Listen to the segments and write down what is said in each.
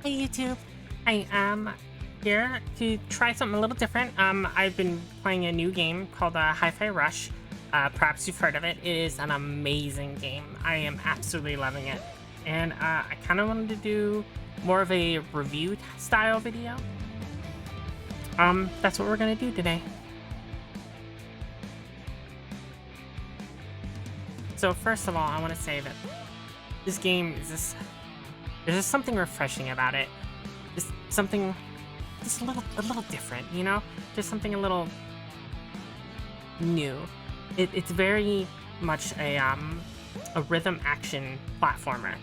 Hey YouTube, I am here to try something a little different. I've been playing a new game called Hi-Fi Rush. Perhaps you've heard of it. It is an amazing game. I am absolutely loving it. And I kind of wanted to do more of a review style video. That's what we're gonna do today. So first of all, I want to say that this game is there's just something refreshing about it. Just something, just a little different, you know? Just something a little new. It's very much a rhythm action platformer.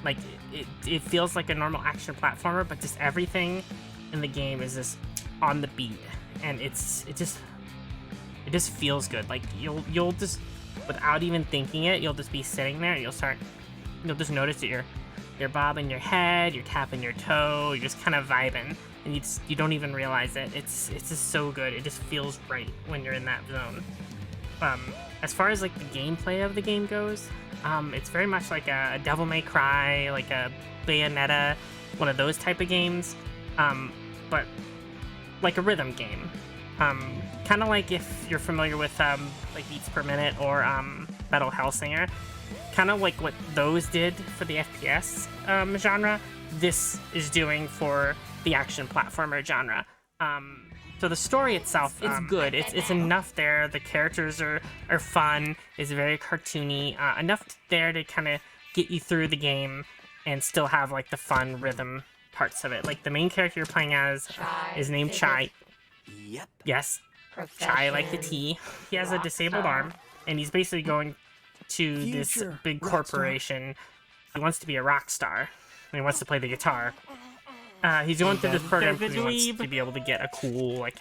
Like it feels like a normal action platformer, but just everything in the game is just on the beat, and it just feels good. Like you'll just, without even thinking it, you'll just be sitting there and you'll just notice that you're bobbing your head, you're tapping your toe, you're just kind of vibing, and you don't even realize it. It's just so good. It just feels right when you're in that zone. As far as like the gameplay of the game goes, it's very much like a Devil May Cry, like a Bayonetta, one of those type of games, but like a rhythm game. Kind of like if you're familiar with like Beats Per Minute or Metal Hellsinger, kind of like what those did for the FPS genre, this is doing for the action platformer genre. So the story itself, it's good. It's enough there. The characters are fun. It's very cartoony. Enough there to kind of get you through the game and still have like the fun rhythm parts of it. Like the main character you're playing as is named Chai. Yep. Yes, Chai like the tea. He has a disabled arm, and he's basically going to this big corporation. He wants to be a rock star, and he wants to play the guitar. He's going through this program because he wants to be able to get a cool, like,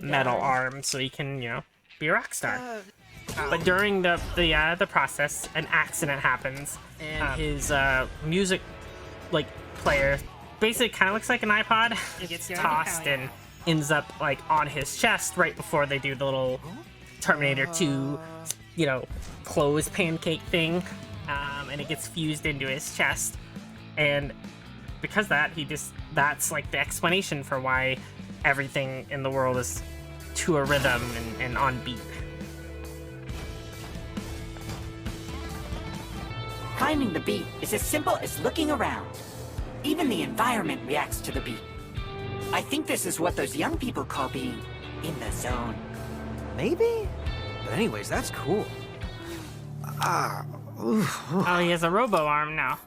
metal arm so he can, you know, be a rock star. But during the process, an accident happens, and his music, like, player basically kind of looks like an iPod. It gets tossed and ends up, like, on his chest right before they do the little Terminator 2, you know, close pancake thing, and it gets fused into his chest. And because of that, that's like the explanation for why everything in the world is to a rhythm and on beat. Finding the beat is as simple as looking around. Even the environment reacts to the beat. I think this is what those young people call being in the zone. Maybe? But anyways, that's cool. Oh, he has a robo arm now.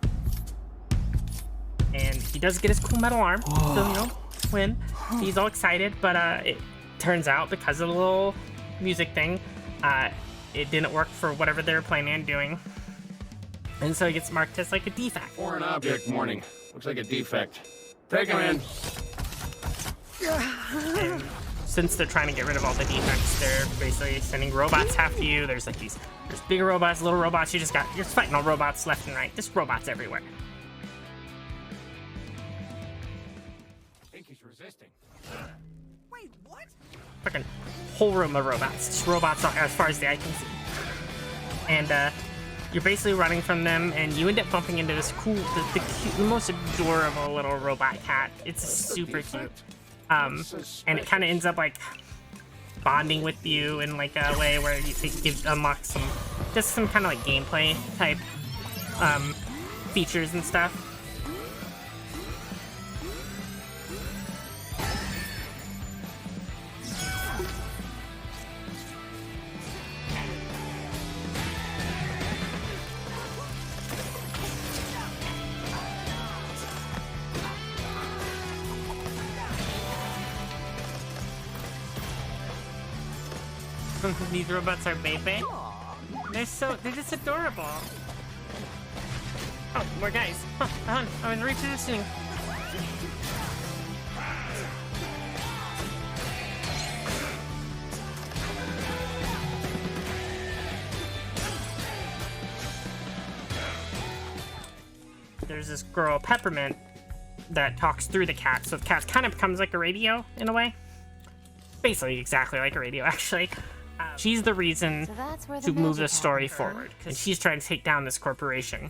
And he does get his cool metal arm, so, you know, win. He's all excited, but it turns out because of the little music thing, it didn't work for whatever they were planning on doing. And so he gets marked as like a defect. Foreign object warning. Looks like a defect. Take him in. And since they're trying to get rid of all the defects, they're basically sending robots after you. There's like there's bigger robots, little robots. You're fighting all robots left and right. There's robots everywhere. Resisting. Wait, what? Fucking whole room of robots. Just robots as far as the eye can see. And you're basically running from them, and you end up bumping into this cool, the most adorable little robot cat. It's super cute. And it kind of ends up like bonding with you in like a way where it unlocks some kind of like gameplay type features and stuff. These robots are baby. They're just adorable. Oh, more guys. Huh, I was repositioning. There's this girl, Peppermint, that talks through the cat, so the cat kind of becomes like a radio in a way. Basically exactly like a radio, actually. She's the reason to move the story forward, and she's trying to take down this corporation.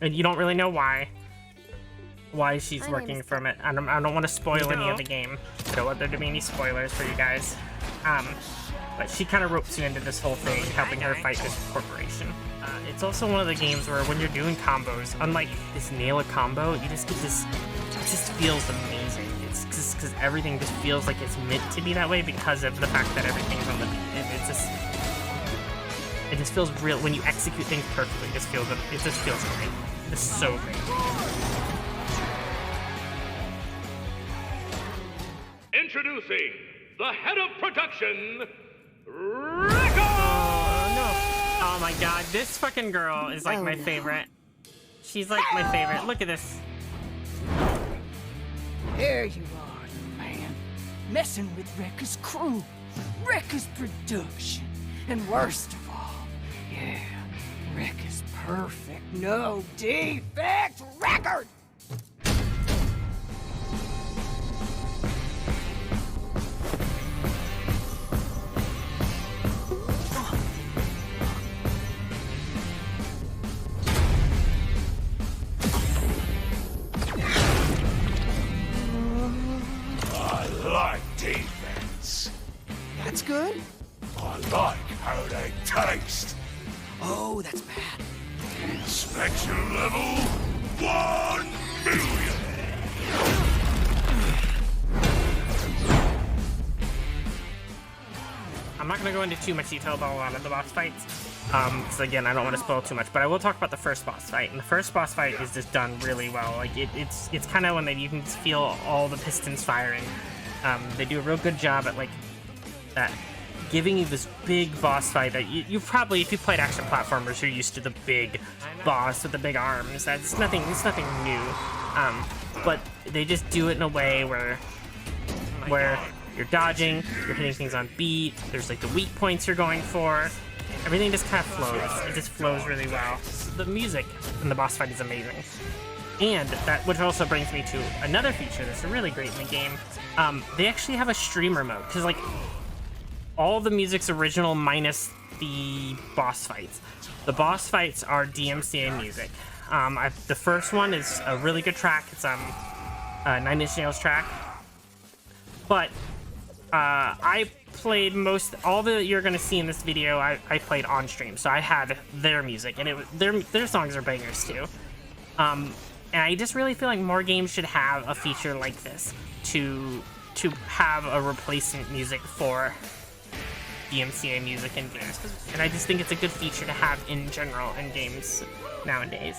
And you don't really know why why she's working from it. I don't want to spoil any of the game. I don't want there to be any spoilers for you guys. But she kind of ropes you into this whole thing, helping her fight this corporation. It's also one of the games where when you're doing combos, unlike this nail a combo, you just get this, it just feels amazing. It's just because everything just feels like it's meant to be that way because of the fact that everything's on the beat. It just feels real. When you execute things perfectly, it just feels great. It's so great. Introducing the head of production, Rico! Oh, no. Oh my god, this fucking girl is like my favorite. She's like my favorite. Look at this. There you are, man. Messing with Rekka's crew, Rekka's production. And worst of all, yeah, Rekka's perfect, no defect record! I like defense. That's good. I like how they taste. Oh, that's bad. Inspection level 1 million. I'm not going to go into too much detail about a lot of the boss fights, because again, I don't want to spoil too much, but I will talk about the first boss fight, and the first boss fight is just done really well. Like, it's kind of when you can just feel all the pistons firing. They do a real good job at, like, that giving you this big boss fight that you probably, if you played action platformers, you're used to the big boss with the big arms. It's nothing new. But they just do it in a way where you're dodging, you're hitting things on beat, there's like the weak points you're going for. Everything just kind of flows. It just flows really well. The music in the boss fight is amazing. And that, which also brings me to another feature that's really great in the game. They actually have a streamer mode, because like all the music's original minus the boss fights. The boss fights are DMCA music. The first one is a really good track. It's a 9 Inch Nails track. But I played all that you're gonna see in this video. I played on stream, so I had their music, and their songs are bangers too. And I just really feel like more games should have a feature like this to have a replacement music for DMCA music in games, and I just think it's a good feature to have in general in games nowadays.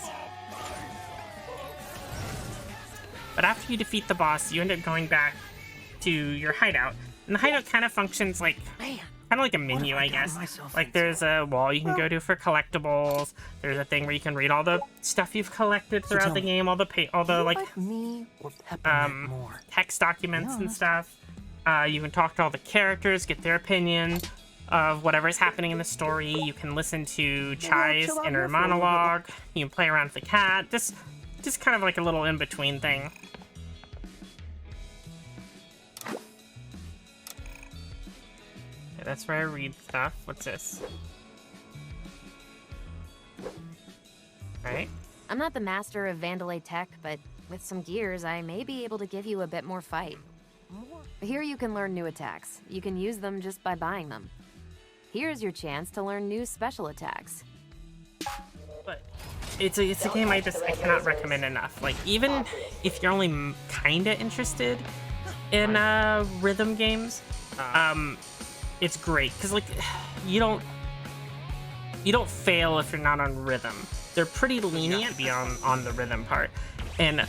But after you defeat the boss, you end up going back to your hideout, and the hideout kind of functions like kind of like a menu, I guess. Like there's a wall you can go to for collectibles. There's a thing where you can read all the stuff you've collected throughout the game, all the like me or Peppermint more? text documents and stuff. You can talk to all the characters, get their opinion of whatever's happening in the story. You can listen to Chai's inner monologue. You can play around with the cat. Just kind of like a little in-between thing. Okay, that's where I read stuff. What's this? Alright. I'm not the master of Vandalay tech, but with some gears, I may be able to give you a bit more fight. Here you can learn new attacks. You can use them just by buying them. Here's your chance to learn new special attacks. But it's a game I cannot recommend enough. Like, even if you're only kinda interested in rhythm games, it's great, because like you don't fail if you're not on rhythm. They're pretty lenient to be on the rhythm part. And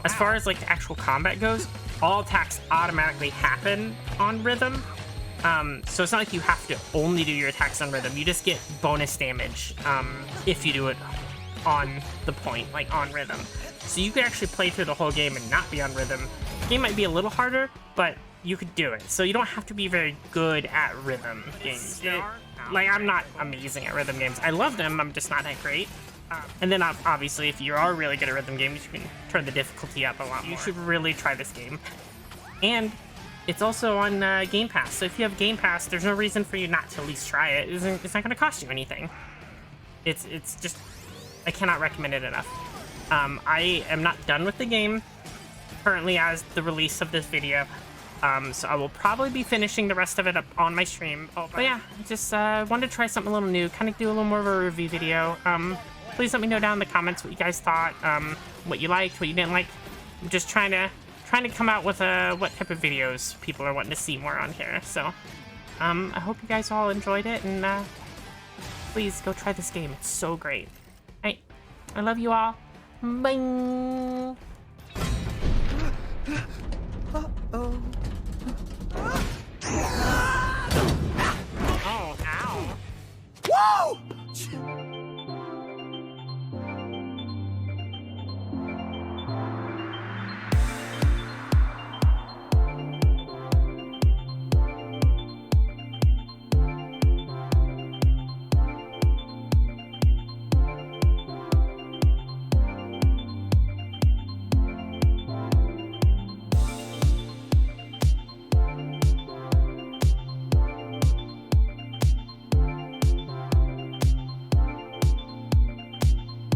as far as like the actual combat goes, all attacks automatically happen on rhythm. So it's not like you have to only do your attacks on rhythm. You just get bonus damage if you do it on the point, like on rhythm. So you could actually play through the whole game and not be on rhythm. The game might be a little harder, but you could do it. So you don't have to be very good at rhythm games. Like, I'm not amazing at rhythm games. I love them, I'm just not that great. And then obviously, if you are really good at rhythm games, you can turn the difficulty up a lot more. You should really try this game. And it's also on Game Pass, so if you have Game Pass, there's no reason for you not to at least try it. It's not going to cost you anything. It's just, I cannot recommend it enough. I am not done with the game currently as the release of this video. So I will probably be finishing the rest of it up on my stream. But yeah, just wanted to try something a little new, kind of do a little more of a review video. Please let me know down in the comments what you guys thought, what you liked, what you didn't like. I'm just trying to come out with what type of videos people are wanting to see more on here. So I hope you guys all enjoyed it, and please go try this game. It's so great. Alright, I love you all. Bye. Uh-oh. Oh, ow. Whoa!